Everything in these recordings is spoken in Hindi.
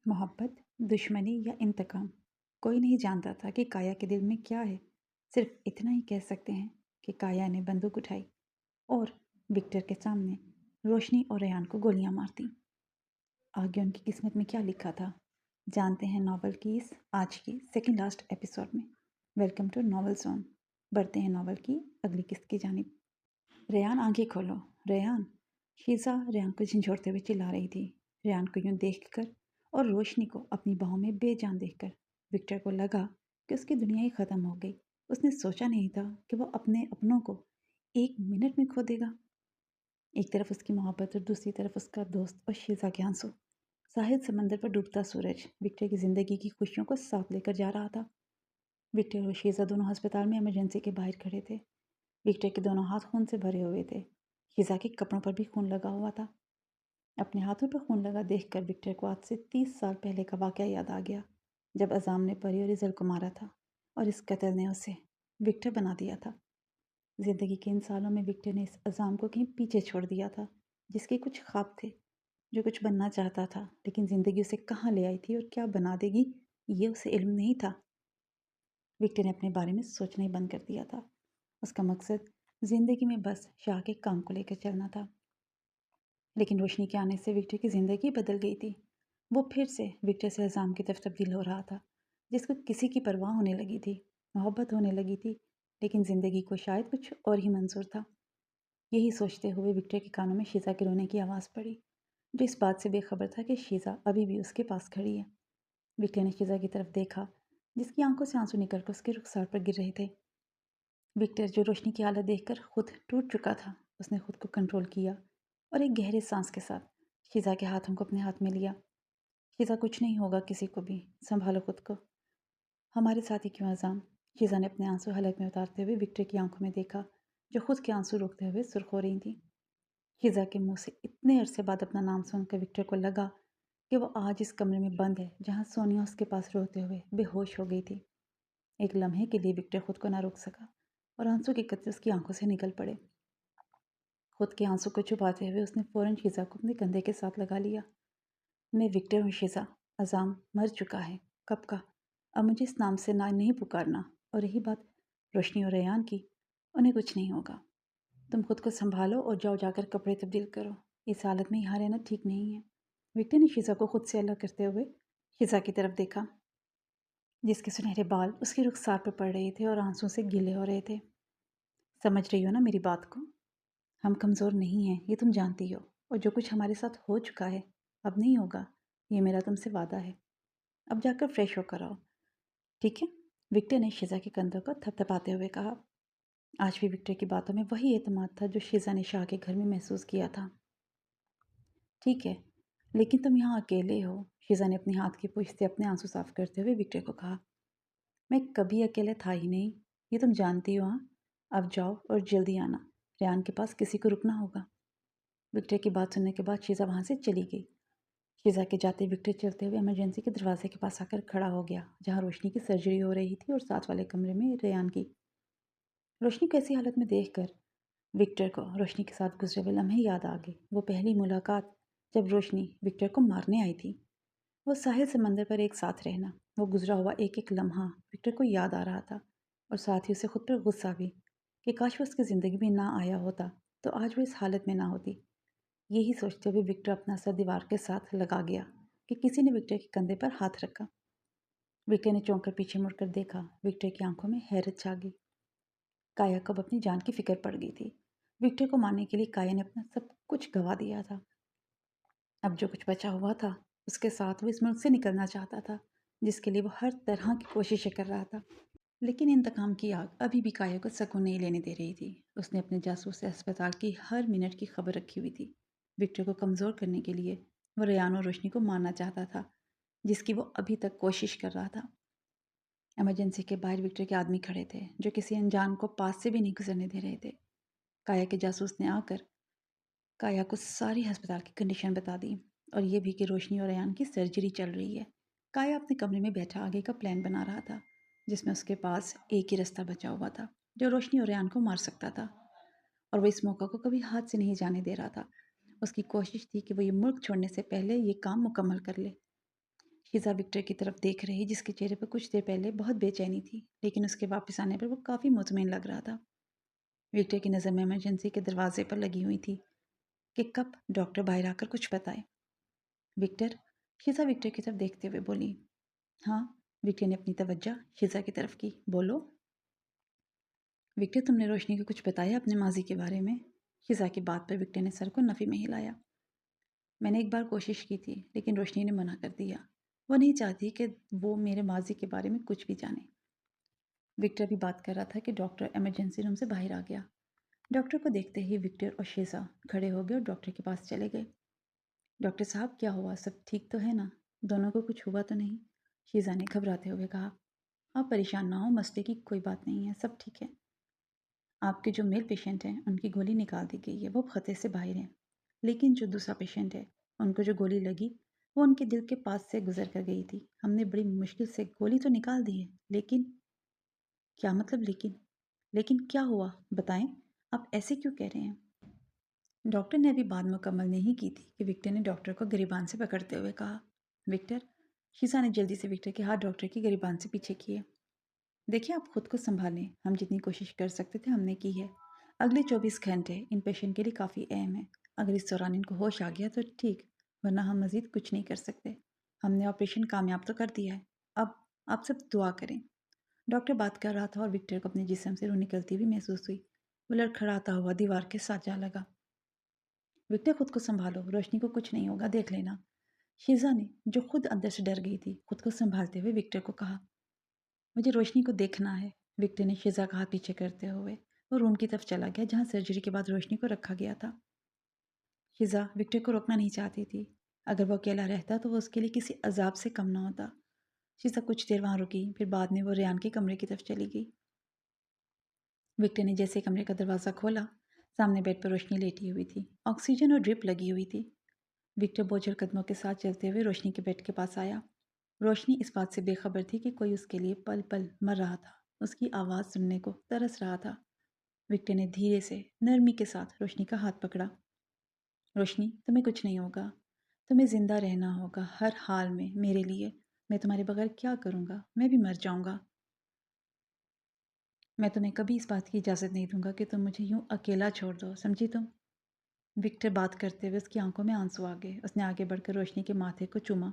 मोहब्बत, दुश्मनी या इंतकाम, कोई नहीं जानता था कि काया के दिल में क्या है। सिर्फ इतना ही कह सकते हैं कि काया ने बंदूक उठाई और विक्टर के सामने रोशनी और रेहान को गोलियां मार दी। आगे उनकी किस्मत में क्या लिखा था, जानते हैं नॉवल की इस आज की सेकंड लास्ट एपिसोड में। Welcome to novel zone. बढ़ते हैं नॉवल की अगली किस्त की जानिब। रेहान, आंखें खोलो। रेहान। शीजा रेहान को झंझोड़ते हुए चिल्ला रही थी। रेहान को यूं देखकर और रोशनी को अपनी बाहों में बेजान देखकर विक्टर को लगा कि उसकी दुनिया ही ख़त्म हो गई। उसने सोचा नहीं था कि वो अपने अपनों को एक मिनट में खो देगा। एक तरफ उसकी मोहब्बत और दूसरी तरफ उसका दोस्त और शीजा के आंसू। साहिल समंदर पर डूबता सूरज विक्टर की ज़िंदगी की खुशियों को साथ लेकर जा रहा था। विक्टर और शीजा दोनों अस्पताल में इमरजेंसी के बाहर खड़े थे। विक्टर के दोनों हाथ खून से भरे हुए थे। शीजा के कपड़ों पर भी खून लगा हुआ था। अपने हाथों पर खून लगा देखकर विक्टर को आज से 30 साल पहले का वाक़या याद आ गया, जब अज़ाम ने परी और इज़ल को मारा था और इस कत्ल ने उसे विक्टर बना दिया था। ज़िंदगी के इन सालों में विक्टर ने इस अज़ाम को कहीं पीछे छोड़ दिया था, जिसके कुछ ख्वाब थे, जो कुछ बनना चाहता था, लेकिन ज़िंदगी उसे कहाँ ले आई थी और क्या बना देगी, ये उसे इल्म नहीं था। विक्टर ने अपने बारे में सोचना ही बंद कर दिया था। उसका मकसद ज़िंदगी में बस शाह के काम को लेकर चलना था। लेकिन रोशनी के आने से विक्टर की ज़िंदगी बदल गई थी। वो फिर से विक्टर से अज़ाम की तरफ तब्दील हो रहा था, जिसको किसी की परवाह होने लगी थी, मोहब्बत होने लगी थी, लेकिन ज़िंदगी को शायद कुछ और ही मंजूर था। यही सोचते हुए विक्टर के कानों में शीज़ा के रोने की आवाज़ पड़ी, जो इस बात से बेखबर था कि शीज़ा अभी भी उसके पास खड़ी है। विक्टर ने शीज़ा की तरफ देखा, जिसकी आंखों से आंसू निकलकर उसके रुखसार पर गिर रहे थे। विक्टर, जो रोशनी की हालत देखकर खुद टूट चुका था, उसने खुद को कंट्रोल किया और एक गहरे सांस के साथ शीज़ा के हाथों को अपने हाथ में लिया। शीज़ा, कुछ नहीं होगा किसी को भी, संभालो खुद को। हमारे साथ ही क्यों अज़ाम? शीज़ा ने अपने आंसू हलक में उतारते हुए विक्टर की आंखों में देखा, जो खुद के आंसू रोकते हुए सुर्ख हो रही थी। शीज़ा के मुंह से इतने अरसे बाद अपना नाम सुनकर विक्टर को लगा कि वो आज इस कमरे में बंद है, जहाँ सोनिया उसके पास रोते हुए बेहोश हो गई थी। एक लम्हे के लिए विक्टर खुद को ना रोक सका और आंसू के कतरे उसकी आंखों से निकल पड़े। खुद के आंसू को छुपाते हुए उसने फ़ौरन शीज़ा को अपने कंधे के साथ लगा लिया। मैं विक्टर हूँ शीज़ा। अज़ाम मर चुका है, कब का। अब मुझे इस नाम से ना नहीं पुकारना। और रही बात रोशनी और रेयान की, उन्हें कुछ नहीं होगा। तुम खुद को संभालो और जाओ जाकर कपड़े तब्दील करो। इस हालत में यहाँ रहना ठीक नहीं है। विक्टर ने शीज़ा को खुद से अलग करते हुए शीज़ा की तरफ देखा, जिसके सुनहरे बाल उसके रुखसार पर पड़ रहे थे और आंसू से गीले हो रहे थे। समझ रही हो ना मेरी बात को? हम कमज़ोर नहीं हैं, ये तुम जानती हो। और जो कुछ हमारे साथ हो चुका है, अब नहीं होगा। ये मेरा तुमसे वादा है। अब जाकर फ्रेश होकर आओ, ठीक है? विक्टर ने शीज़ा के कंधों को थपथपाते हुए कहा। आज भी विक्टर की बातों में वही एतमाद था जो शीज़ा ने शाह के घर में महसूस किया था। ठीक है, लेकिन तुम यहाँ अकेले हो। शीज़ा ने अपने हाथ की पूंछ से अपने आंसू साफ करते हुए विक्टर को कहा। मैं कभी अकेले था ही नहीं, ये तुम जानती हो। हाँ, अब जाओ और जल्दी आना। रेहान के पास किसी को रुकना होगा। विक्टर की बात सुनने के बाद शीज़ा वहाँ से चली गई। शीज़ा के जाते विक्टर चलते हुए इमरजेंसी के दरवाजे के पास आकर खड़ा हो गया, जहाँ रोशनी की सर्जरी हो रही थी और साथ वाले कमरे में रेयान की। रोशनी को ऐसी हालत में देखकर विक्टर को रोशनी के साथ गुजरे हुए लम्हे याद आ गए। वो पहली मुलाकात जब रोशनी विक्टर को मारने आई थी। वो साहिल समंदर पर एक साथ रहना, वो गुजरा हुआ एक एक लम्हा विक्टर को याद आ रहा था। और साथ ही उसे खुद पर गुस्सा भी कि काश वो उसकी ज़िंदगी में ना आया होता तो आज वो इस हालत में ना होती। यही सोचते हुए विक्टर अपना सर दीवार के साथ लगा गया कि किसी ने विक्टर के कंधे पर हाथ रखा। विक्टर ने चौंक कर पीछे मुड़कर देखा। विक्टर की आंखों में हैरत छा गई। काया को अब अपनी जान की फिक्र पड़ गई थी। विक्टर को मारने के लिए काया ने अपना सब कुछ गंवा दिया था। अब जो कुछ बचा हुआ था, उसके साथ वो इस मुल्क से निकलना चाहता था, जिसके लिए वो हर तरह की कोशिशें कर रहा था। लेकिन इंतकाम की आग अभी भी काया को सकून नहीं लेने दे रही थी। उसने अपने जासूस से अस्पताल की हर मिनट की खबर रखी हुई थी। विक्टर को कमज़ोर करने के लिए वो रेयान और रोशनी को मारना चाहता था, जिसकी वो अभी तक कोशिश कर रहा था। इमरजेंसी के बाहर विक्टर के आदमी खड़े थे, जो किसी अनजान को पास से भी नहीं गुजरने दे रहे थे। काया के जासूस ने आकर काया को सारी अस्पताल की कंडीशन बता दी और ये भी कि रोशनी और रेयान की सर्जरी चल रही है। काया अपने कमरे में बैठा आगे का प्लान बना रहा था, जिसमें उसके पास एक ही रास्ता बचा हुआ था जो रोशनी और रेयान को मार सकता था, और वो इस मौका को कभी हाथ से नहीं जाने दे रहा था। उसकी कोशिश थी कि वो ये मुल्क छोड़ने से पहले ये काम मुकम्मल कर ले। शीज़ा विक्टर की तरफ देख रही, जिसके चेहरे पर कुछ देर पहले बहुत बेचैनी थी, लेकिन उसके वापस आने पर वो काफ़ी मुतमईन लग रहा था। विक्टर की नज़र में इमरजेंसी के दरवाजे पर लगी हुई थी कि कब डॉक्टर बाहर आकर कुछ बताए। विक्टर, शीज़ा विक्टर की तरफ देखते हुए बोली। हाँ, विक्टर ने अपनी तवज्जो शीज़ा की तरफ की। बोलो। विक्टर, तुमने रोशनी को कुछ बताया अपने माजी के बारे में? शीज़ा की बात पर विक्टर ने सर को नफ़ी में हिलाया। मैंने एक बार कोशिश की थी, लेकिन रोशनी ने मना कर दिया। वो नहीं चाहती कि वो मेरे माजी के बारे में कुछ भी जाने। विक्टर भी बात कर रहा था कि डॉक्टर इमरजेंसी रूम से बाहर आ गया। डॉक्टर को देखते ही विक्टर और शीज़ा खड़े हो गए और डॉक्टर के पास चले गए। डॉक्टर साहब, क्या हुआ? सब ठीक तो है ना? दोनों को कुछ हुआ तो नहीं? शीज़ा ने घबराते हुए कहा। आप परेशान ना हो, मसले की कोई बात नहीं है, सब ठीक है। आपके जो मेल पेशेंट हैं उनकी गोली निकाल दी गई है, वो खतरे से बाहर हैं। लेकिन जो दूसरा पेशेंट है, उनको जो गोली लगी वो उनके दिल के पास से गुजर कर गई थी। हमने बड़ी मुश्किल से गोली तो निकाल दी है, लेकिन। क्या मतलब लेकिन? लेकिन क्या हुआ, बताएं। आप ऐसे क्यों कह रहे हैं? डॉक्टर ने अभी बात मुकम्मल नहीं की थी कि विक्टर ने डॉक्टर को गिरेबान से पकड़ते हुए कहा। विक्टर। शीशा ने जल्दी से विक्टर के हाथ डॉक्टर की गिरेबान से पीछे किए। देखिए, आप खुद को संभालें, हम जितनी कोशिश कर सकते थे हमने की है। अगले 24 घंटे इन पेशेंट के लिए काफ़ी अहम है। अगर इस दौरान इनको होश आ गया तो ठीक, वरना हम मज़ीद कुछ नहीं कर सकते। हमने ऑपरेशन कामयाब तो कर दिया है। अब आप सब दुआ करें। डॉक्टर बात कर रहा था और विक्टर को अपने जिस्म से रूह निकलती हुई महसूस हुई। वो लड़खड़ाता हुआ दीवार के साथ जा लगा। विक्टर, खुद को संभालो, रोशनी को कुछ नहीं होगा, देख लेना। शीज़ा ने, जो खुद अंदर से डर गई थी, खुद को संभालते हुए विक्टर को कहा। मुझे रोशनी को देखना है। विक्टर ने शीज़ा का हाथ पीछे करते हुए वो रूम की तरफ चला गया जहाँ सर्जरी के बाद रोशनी को रखा गया था। शीज़ा विक्टर को रोकना नहीं चाहती थी। अगर वो अकेला रहता तो वो उसके लिए किसी अजाब से कम ना होता। शीज़ा कुछ देर वहाँ रुकी, फिर बाद में वो रेहान के कमरे की तरफ चली गई। विक्टर ने जैसे कमरे का दरवाज़ा खोला, सामने बेड पर रोशनी लेटी हुई थी। ऑक्सीजन और ड्रिप लगी हुई थी। विक्टर बोझल कदमों के साथ चलते हुए रोशनी के बेड के पास आया। रोशनी इस बात से बेखबर थी कि कोई उसके लिए पल पल मर रहा था, उसकी आवाज़ सुनने को तरस रहा था। विक्टर ने धीरे से नरमी के साथ रोशनी का हाथ पकड़ा। रोशनी, तुम्हें कुछ नहीं होगा। तुम्हें ज़िंदा रहना होगा हर हाल में मेरे लिए। मैं तुम्हारे बगैर क्या करूँगा? मैं भी मर जाऊँगा। मैं तुम्हें कभी इस बात की इजाज़त नहीं दूंगा कि तुम मुझे यूं अकेला छोड़ दो, समझी तुम? विक्टर बात करते हुए उसकी आंखों में आंसू आ गए। उसने आगे बढ़कर रोशनी के माथे को चूमा।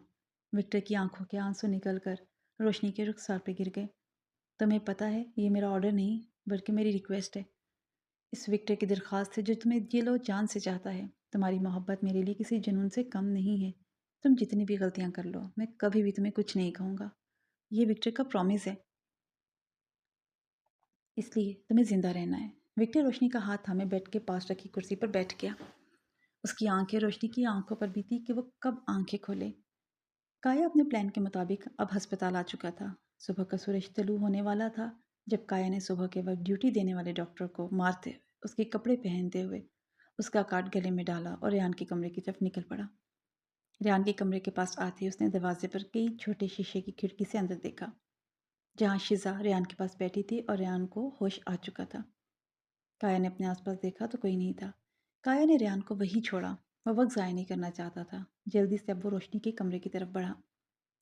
विक्टर की आंखों के आंसू निकलकर रोशनी के रुखसार पर गिर गए। तुम्हें पता है, ये मेरा ऑर्डर नहीं बल्कि मेरी रिक्वेस्ट है। इस विक्टर की दरख्वास्त है जो तुम्हें दिलो जान से चाहता है। तुम्हारी मोहब्बत मेरे लिए किसी जुनून से कम नहीं है। तुम जितनी भी गलतियां कर लो, मैं कभी भी तुम्हें कुछ नहीं कहूँगा। ये विक्टर का प्रॉमिस है, इसलिए तुम्हें जिंदा रहना है। विक्टर रोशनी का हाथ थामे बेड के पास रखी कुर्सी पर बैठ गया। उसकी आंखें रोशनी की आंखों पर भी थी कि वो कब आंखें खोले। काया अपने प्लान के मुताबिक अब अस्पताल आ चुका था। सुबह का सूरज तलू होने वाला था जब काया ने सुबह के वक्त ड्यूटी देने वाले डॉक्टर को मारते हुए, उसके कपड़े पहनते हुए, उसका कार्ड गले में डाला और रेहान के कमरे की तरफ निकल पड़ा। रेहान के कमरे के पास आते ही उसने दरवाजे पर कई छोटे शीशे की खिड़की से अंदर देखा, जहाँ शीज़ा रेहान के पास बैठी थी और रेहान को होश आ चुका था। काया ने अपने आसपास देखा तो कोई नहीं था। काया ने रेहान को वहीं छोड़ा। वह वक्त ज़ाया नहीं करना चाहता था। जल्दी से अब वो रोशनी के कमरे की तरफ बढ़ा।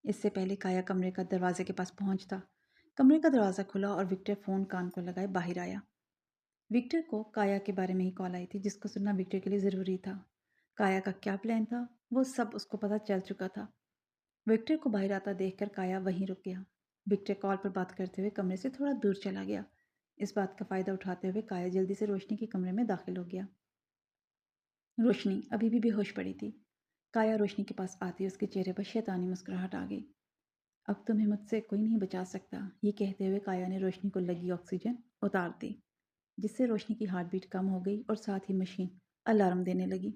इससे पहले काया कमरे का दरवाजे के पास पहुंचता, कमरे का दरवाज़ा खुला और विक्टर फ़ोन कान को लगाए बाहर आया। विक्टर को काया के बारे में ही कॉल आई थी, जिसको सुनना विक्टर के लिए ज़रूरी था। काया का क्या प्लान था वो सब उसको पता चल चुका था। विक्टर को बाहर आता देखकर काया वहीं रुक गया। विक्टर कॉल पर बात करते हुए कमरे से थोड़ा दूर चला गया। इस बात का फ़ायदा उठाते हुए काया जल्दी से रोशनी के कमरे में दाखिल हो गया। रोशनी अभी भी बेहोश पड़ी थी। काया रोशनी के पास आती उसके चेहरे पर शैतानी मुस्कुराहट आ गई। अब तुम्हें मुझसे कोई नहीं बचा सकता, ये कहते हुए काया ने रोशनी को लगी ऑक्सीजन उतार दी, जिससे रोशनी की हार्ट बीट कम हो गई और साथ ही मशीन अलार्म देने लगी।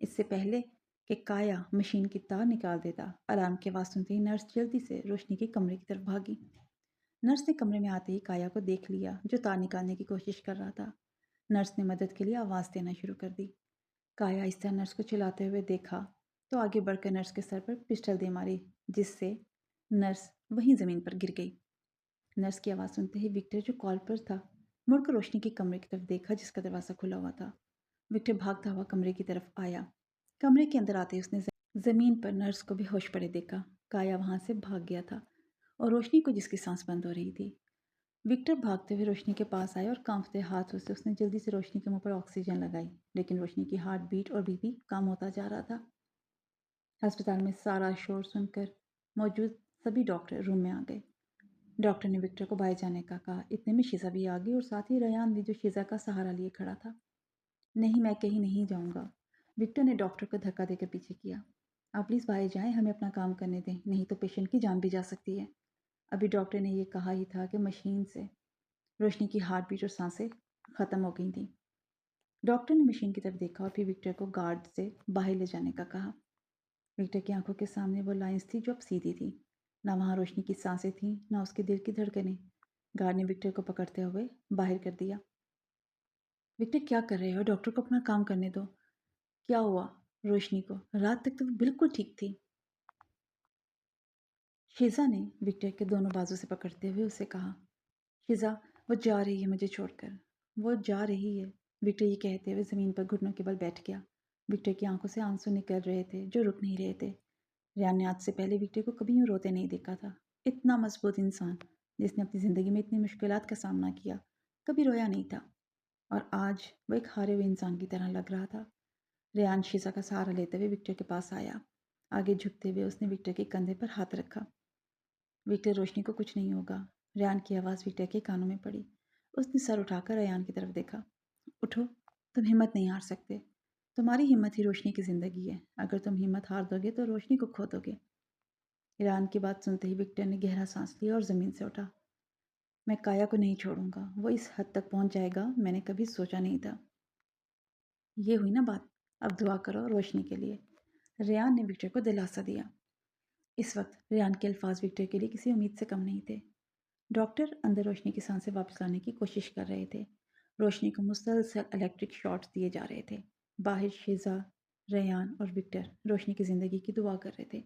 इससे पहले कि काया मशीन की तार निकाल देता, अलार्म की आवाज़ सुनते ही नर्स जल्दी से रोशनी के कमरे की तरफ भागी। नर्स ने कमरे में आते ही काया को देख लिया, जो तार निकालने की कोशिश कर रहा था। नर्स ने मदद के लिए आवाज़ देना शुरू कर दी। काया इस तरह नर्स को चिल्लाते हुए देखा तो आगे बढ़कर नर्स के सर पर पिस्टल दे मारी, जिससे नर्स वहीं ज़मीन पर गिर गई। नर्स की आवाज़ सुनते ही विक्टर, जो कॉल पर था, मुड़कर रोशनी के कमरे की तरफ देखा जिसका दरवाज़ा खुला हुआ था। विक्टर भागता हुआ कमरे की तरफ आया। कमरे के अंदर आते ही उसने ज़मीन पर नर्स को बेहोश पड़े देखा। काया वहाँ से भाग गया था और रोशनी को जिसकी सांस बंद हो रही थी। विक्टर भागते हुए रोशनी के पास आया और कांपते हाथों से उसने जल्दी से रोशनी के मुंह पर ऑक्सीजन लगाई, लेकिन रोशनी की हार्ट बीट और बीपी कम होता जा रहा था। अस्पताल में सारा शोर सुनकर मौजूद सभी डॉक्टर रूम में आ गए। डॉक्टर ने विक्टर को बाहर जाने का कहा। इतने में शीजा भी आ गई और साथ ही रयान भी, जो शीजा का सहारा लिए खड़ा था। नहीं, मैं कहीं नहीं जाऊंगा। विक्टर ने डॉक्टर को धक्का देकर पीछे किया। आप प्लीज़ बाहर जाएं, हमें अपना काम करने दें, नहीं तो पेशेंट की जान भी जा सकती है। अभी डॉक्टर ने ये कहा ही था कि मशीन से रोशनी की हार्ट बीट और सांसें खत्म हो गई थी। डॉक्टर ने मशीन की तरफ देखा और फिर विक्टर को गार्ड से बाहर ले जाने का कहा। विक्टर की आंखों के सामने वो लाइंस थी जो अब सीधी थी। ना वहाँ रोशनी की सांसें थीं, ना उसके दिल की धड़कनें। गार्ड ने विक्टर को पकड़ते हुए बाहर कर दिया। विक्टर, क्या कर रहे हो? डॉक्टर को अपना काम करने दो। क्या हुआ रोशनी को? रात तक तो वो बिल्कुल ठीक थी। शीजा ने विक्टर के दोनों बाजू से पकड़ते हुए उसे कहा। शीजा, वो जा रही है मुझे छोड़कर। वो जा रही है। विक्टर ये कहते हुए ज़मीन पर घुटनों के बल बैठ गया। विक्टर की आंखों से आंसू निकल रहे थे जो रुक नहीं रहे थे। रियान ने आज से पहले विक्टर को कभी यूँ रोते नहीं देखा था। इतना मजबूत इंसान जिसने अपनी ज़िंदगी में इतनी मुश्किलात का सामना किया, कभी रोया नहीं था। और आज वो एक हारे हुए इंसान की तरह लग रहा था। रेयान शीशा का सहारा लेते हुए विक्टर के पास आया। आगे झुकते हुए उसने विक्टर के कंधे पर हाथ रखा। विक्टर, रोशनी को कुछ नहीं होगा। रेयान की आवाज़ विक्टर के कानों में पड़ी। उसने सर उठाकर रेयान की तरफ देखा। उठो, तुम हिम्मत नहीं हार सकते। तुम्हारी हिम्मत ही रोशनी की ज़िंदगी है। अगर तुम हिम्मत हार दोगे तो रोशनी को खो दोगे। रेयान की बात सुनते ही विक्टर ने गहरा सांस लिया और ज़मीन से उठा। मैं काया को नहीं छोड़ूंगा। वो इस हद तक पहुंच जाएगा मैंने कभी सोचा नहीं था। ये हुई ना बात। अब दुआ करो रोशनी के लिए। रेयान ने विक्टर को दिलासा दिया। इस वक्त रेयान के अल्फाज विक्टर के लिए किसी उम्मीद से कम नहीं थे। डॉक्टर अंदर रोशनी की सांसें वापस लाने की कोशिश कर रहे थे। रोशनी को मुसलसल इलेक्ट्रिक शॉट्स दिए जा रहे थे। बाहर शीजा, रेयान और विक्टर रोशनी की ज़िंदगी की दुआ कर रहे थे।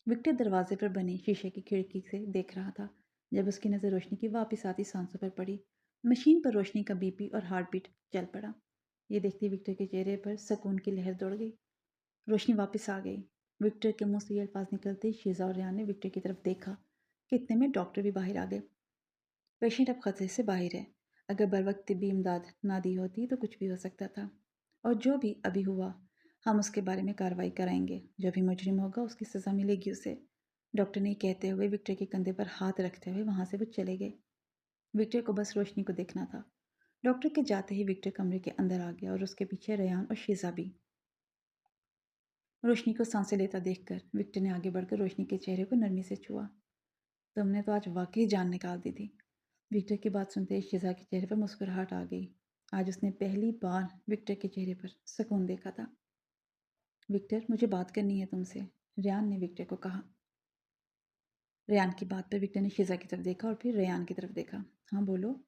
विक्टर दरवाजे पर बनी शीशे की खिड़की से देख रहा था जब उसकी नज़र रोशनी की वापस आती सांसों पर पड़ी। मशीन पर रोशनी का बीपी और हार्ट बीट चल पड़ा। ये देखते विक्टर के चेहरे पर सुकून की लहर दौड़ गई। रोशनी वापस आ गई। विक्टर के मुंह से ये अल्फाज निकलते ही शीजा और रियान ने विक्टर की तरफ देखा। कितने में डॉक्टर भी बाहर आ गए। पेशेंट अब खतरे से बाहर है। अगर बर वक्त तिब्बी इमदाद ना दी होती तो कुछ भी हो सकता था। और जो भी अभी हुआ, हम उसके बारे में कार्रवाई कराएंगे। जो भी मुजरिम होगा उसकी सज़ा मिलेगी उसे। डॉक्टर ने कहते हुए विक्टर के कंधे पर हाथ रखते हुए वहाँ से वो चले गए। विक्टर को बस रोशनी को देखना था। डॉक्टर के जाते ही विक्टर कमरे के अंदर आ गया और उसके पीछे रेयान और शीजा भी। रोशनी को सांसें लेता देखकर विक्टर ने आगे बढ़कर रोशनी के चेहरे को नरमी से छुआ। तुमने तो आज वाकई जान निकाल दी थी। विक्टर की बात सुनते ही शीजा के चेहरे पर मुस्कुराहट आ गई। आज उसने पहली बार विक्टर के चेहरे पर सुकून देखा था। विक्टर, मुझे बात करनी है तुमसे, रेयान ने विक्टर को कहा। रेयान की बात पर विक्टर ने शीजा की तरफ देखा और फिर रेयान की तरफ देखा। हाँ बोलो।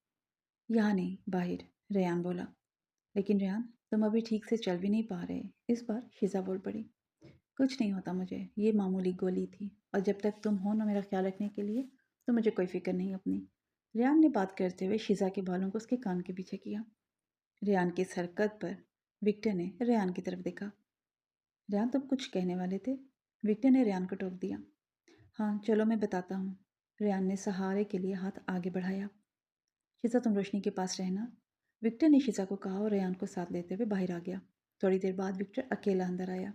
यहाँ नहीं, बाहर, रेयान बोला। लेकिन रेयान, तुम अभी ठीक से चल भी नहीं पा रहे। इस बार शीजा बोल पड़ी। कुछ नहीं होता मुझे, ये मामूली गोली थी और जब तक तुम हो ना मेरा ख्याल रखने के लिए तो मुझे कोई फिक्र नहीं अपनी। रेयान ने बात करते हुए शीजा के बालों को उसके कान के पीछे किया। रेयान की इस हरकत पर विक्टर ने रेयान की तरफ देखा। रेयान, तुम कुछ कहने वाले थे? विक्टर ने रेयान को टोक दिया। हाँ चलो मैं बताता हूँ। रेयान ने सहारे के लिए हाथ आगे बढ़ाया। शीजा, तुम रोशनी के पास रहना। विक्टर ने शीजा को कहा और रेयान को साथ लेते हुए बाहर आ गया। थोड़ी देर बाद विक्टर अकेला अंदर आया।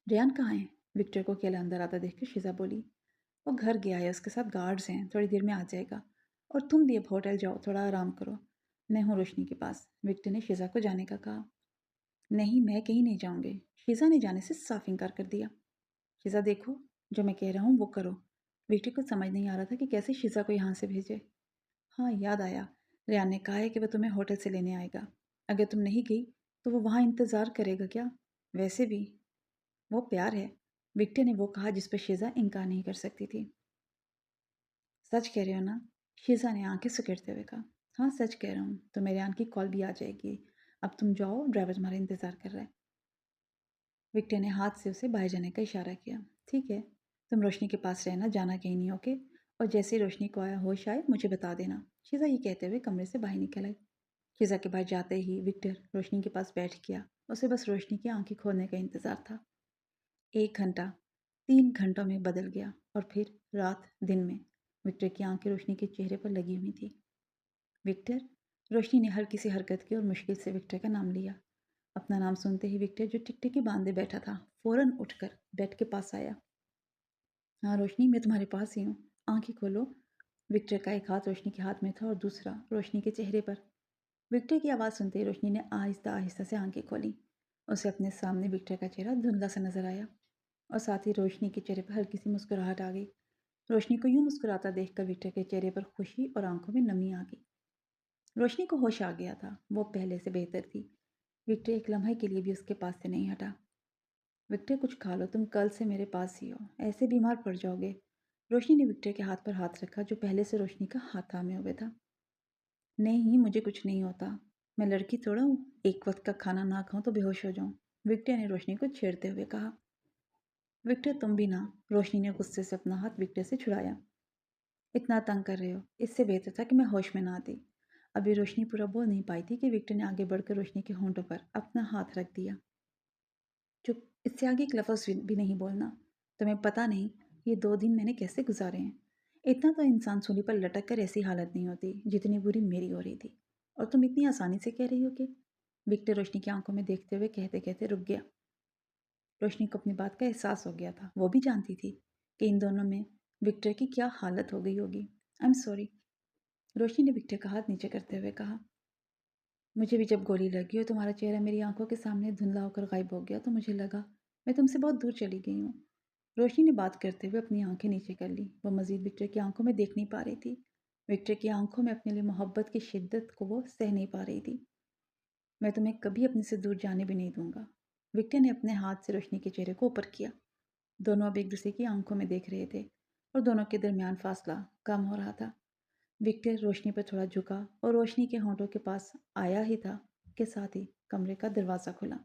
रेयान कहाँ है? विक्टर को अकेला अंदर आता देखकर शीजा बोली। वो घर गया है, उसके साथ गार्ड्स हैं, थोड़ी देर में आ जाएगा। और तुम भी अब होटल जाओ, थोड़ा आराम करो। मैं हूँ रोशनी के पास, विक्टर ने शीजा को जाने का कहा। नहीं, मैं कहीं नहीं जाऊँगी। शीजा ने जाने से साफ इनकार कर दिया। शीजा देखो, जो मैं कह रहा हूँ वो करो। विक्टर को समझ नहीं आ रहा था कि कैसे शीजा को यहाँ से भेजे। हाँ याद आया, रेयान ने कहा है कि वह तुम्हें होटल से लेने आएगा। अगर तुम नहीं गई तो वो वहाँ इंतज़ार करेगा क्या? वैसे भी वो प्यार है, विक्टर ने वो कहा जिस पर शीजा इनकार नहीं कर सकती थी। सच कह रहे हो ना? शीजा ने आंखें सिकुड़ते हुए कहा। हाँ सच कह रहा हूँ, तो मेरे आन की कॉल भी आ जाएगी। अब तुम जाओ, ड्राइवर तुम्हारा इंतज़ार कर रहा है। विक्टर ने हाथ से उसे बाहर जाने का इशारा किया। ठीक है, तुम रोशनी के पास रहना, जाना कहीं नहीं, ओके? और जैसे ही रोशनी को आया होश आए मुझे बता देना। शीजा ये कहते हुए कमरे से बाहर निकल आई। शीजा के बाहर जाते ही विक्टर रोशनी के पास बैठ गया। उसे बस रोशनी की आंखें खोलने का इंतज़ार था। 1 घंटा, 3 घंटों में बदल गया और फिर रात दिन में। विक्टर की आंखें रोशनी के चेहरे पर लगी हुई थी। विक्टर। रोशनी ने हल्की सी हरकत की और मुश्किल से विक्टर का नाम लिया। अपना नाम सुनते ही विक्टर, जो टिकटिकी बांधे बैठा था, फौरन उठकर बेड के पास आया। हाँ रोशनी, मैं तुम्हारे पास ही हूँ, आंखें खोलो। विक्टर का एक हाथ रोशनी के हाथ में था और दूसरा रोशनी के चेहरे पर। विक्टर की आवाज़ सुनते ही रोशनी ने आहिस्ता आहिस्ता से आंखें खोली। उसे अपने सामने विक्टर का चेहरा धुंधला सा नजर आया और साथ ही रोशनी के चेहरे पर हल्की सी मुस्कुराहट आ गई। रोशनी को यूं मुस्कुराता देखकर विक्टर के चेहरे पर खुशी और आंखों में नमी आ गई। रोशनी को होश आ गया था, वो पहले से बेहतर थी। विक्टर एक लम्हे के लिए भी उसके पास से नहीं हटा। विक्टर, कुछ खा लो, तुम कल से मेरे पास ही हो, ऐसे बीमार पड़ जाओगे। रोशनी ने विक्टर के हाथ पर हाथ रखा, जो पहले से रोशनी का हाथ थामे हुए था। नहीं, मुझे कुछ नहीं होता, मैं लड़की थोड़ा हूँ, एक वक्त का खाना ना खाऊं तो बेहोश हो जाऊं, विक्टर ने रोशनी को छेड़ते हुए कहा। विक्टर, तुम भी ना। रोशनी ने गुस्से से अपना हाथ विक्टर से छुड़ाया। इतना तंग कर रहे हो, इससे बेहतर था कि मैं होश में ना आती। अभी रोशनी पूरा बोल नहीं पाई थी कि विक्टर ने आगे बढ़कर रोशनी के होंठों पर अपना हाथ रख दिया। चुप, इससे आगे एक लफ्ज़ भी नहीं बोलना। तुम्हें पता नहीं ये 2 दिन मैंने कैसे गुजारे हैं। इतना तो इंसान सूली पर लटक कर ऐसी हालत नहीं होती जितनी बुरी मेरी हो रही थी। और तुम इतनी आसानी से कह रही हो कि। विक्टर रोशनी की आंखों में देखते हुए कहते कहते रुक गया। रोशनी को अपनी बात का एहसास हो गया था। वो भी जानती थी कि इन दोनों में विक्टर की क्या हालत हो गई होगी। I am sorry. रोशनी ने विक्टर का हाथ नीचे करते हुए कहा। मुझे भी जब गोली लगी और तुम्हारा चेहरा मेरी आंखों के सामने धुंधला होकर गायब हो गया तो मुझे लगा मैं तुमसे बहुत दूर चली गई हूँ। रोशनी ने बात करते हुए अपनी आंखें नीचे कर ली। वो मजीद विक्टर की आंखों में देख नहीं पा रही थी। विक्टर की आंखों में अपने लिए मोहब्बत की शिद्दत को वो सह नहीं पा रही थी। मैं तुम्हें कभी अपने से दूर जाने भी नहीं दूंगा। विक्टर ने अपने हाथ से रोशनी के चेहरे को ऊपर किया। दोनों अब एक दूसरे की आंखों में देख रहे थे और दोनों के दरमियान फासला कम हो रहा था। विक्टर रोशनी पर थोड़ा झुका और रोशनी के होंठों के पास आया ही था कि साथ ही कमरे का दरवाज़ा खुला।